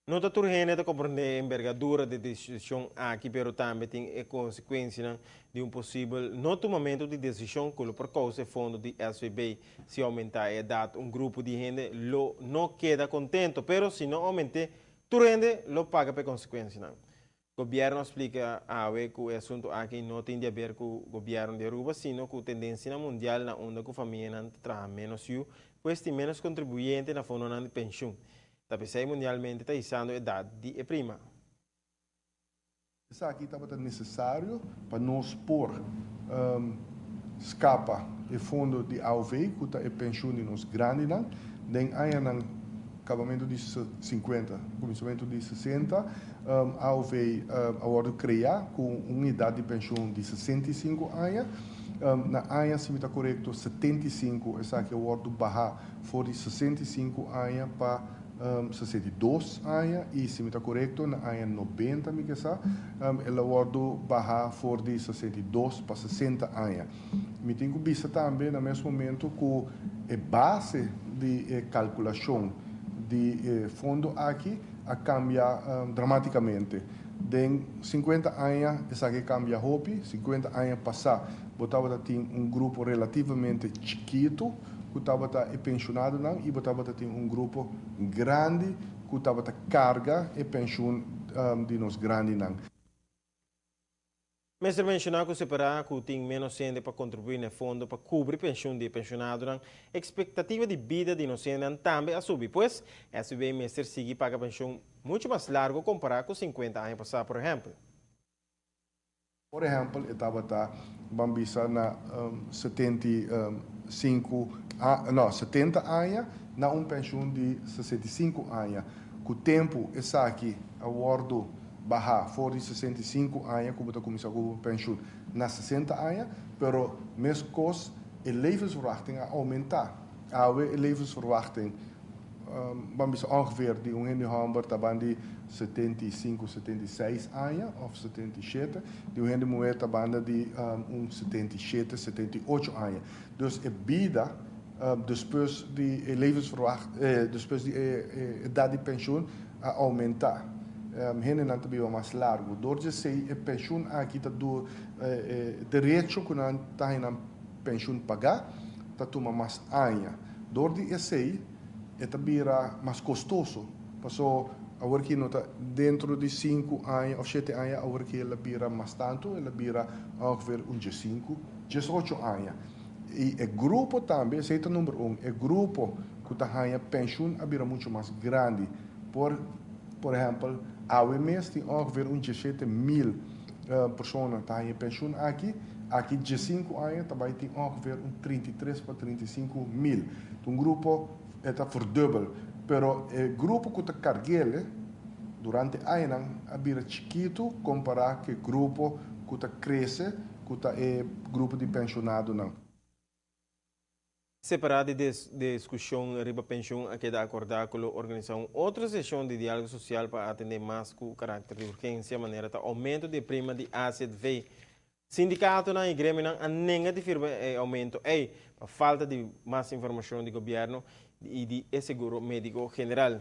Não está urgente de compreender a envergadura da decisão aqui, pero também tem a consequência de possível não tomamento de decisão que por causa do fundo de SVB se aumentar a idade, grupo de gente não queda contento, pero se não aumentar, tu rende lo paga por consequência. O governo explica que o assunto aqui não tem a ver com o governo de Aruba, sino com a tendência mundial na onde a família trabalha menos, pois tem menos contribuinte na fundo de pensão. Da PCI mundialmente está usando a idade de prima. Isso aqui estava necessário para nós pôr escapa o fundo de AUV, que está a pensão de nós grande, nem aí não acabamento de 50, começamento de 60, AUV agora criar com uma idade de pensão de 65 anos. Na AIA, se me está correto, 75, essa aqui é o ordem barra for de 65 anos para 62 anos, e se me está correto, na AIA 90, me que sa, ela ordem barra for de 62 para 60 anos. Me tenho que vista também, no mesmo momento, que a base de calculação de fundo aqui a cambia dramaticamente. De 50 anos, essa aqui cambia hopi, 50 anos passar, botava ter grupo relativamente chiquito, que estava pensionado não, e botava ter grupo grande, que estava carga e pensão de nós grande não. Mestre mencionou que separar que tem menos gente para contribuir no fundo para cobrir pensão de pensionado, a expectativa de vida de inocente também a subir, pois esse bem mestre sigue paga pensão muito mais largo comparado com 50 anos passados, por exemplo. Por exemplo, eu estava bambisa na 70 anos, na pensão de 65 anos. Com o tempo, essa aqui, a ordo barra for de 65 anos, como está começando com pensão na 60 anos, pero mesmo coisa, a levensverwachting a aumentar. A levensverwachting, vamos ongeveer die in de Hamburg taban die 75, 76 anos, of 77, die in de Moed taban die 77, 78 anos. Dus a vida, depois de levensverwachting, depois de idade de pensão a aumentar. Hen não também mais largo. Door de sei a pensão aqui tá do direito que não tá na pensão pagar, tá toma mais anos. Door de sei bira mais custoso. Passou a work nota dentro de 5 anos ou 7 anos, a work ela bira mais tanto, ela bira ongeveer 5, 18 anos. E o grupo também, esse é o número 1, o grupo que está ganhando pensão a bira muito mais grande. Por exemplo, a OMS tem ongeveer 17.000 pessoas que ganham pensão aqui de 5 anos também tem ongeveer 33 para 35 mil. Grupo está verdubbeld. Pero o grupo que está carregado durante anos é bem chiquito comparado com o grupo que está cresce, que está grupo de pensionados não. Separado de discussão riba pensão, a queda acordar com a organização outra sessão de diálogo social para atender mais com o caráter de urgência, maneira de aumento de prima de ACV. Sindicato e Grêmio não negativo aumento, a falta de mais informação do governo e de seguro médico general.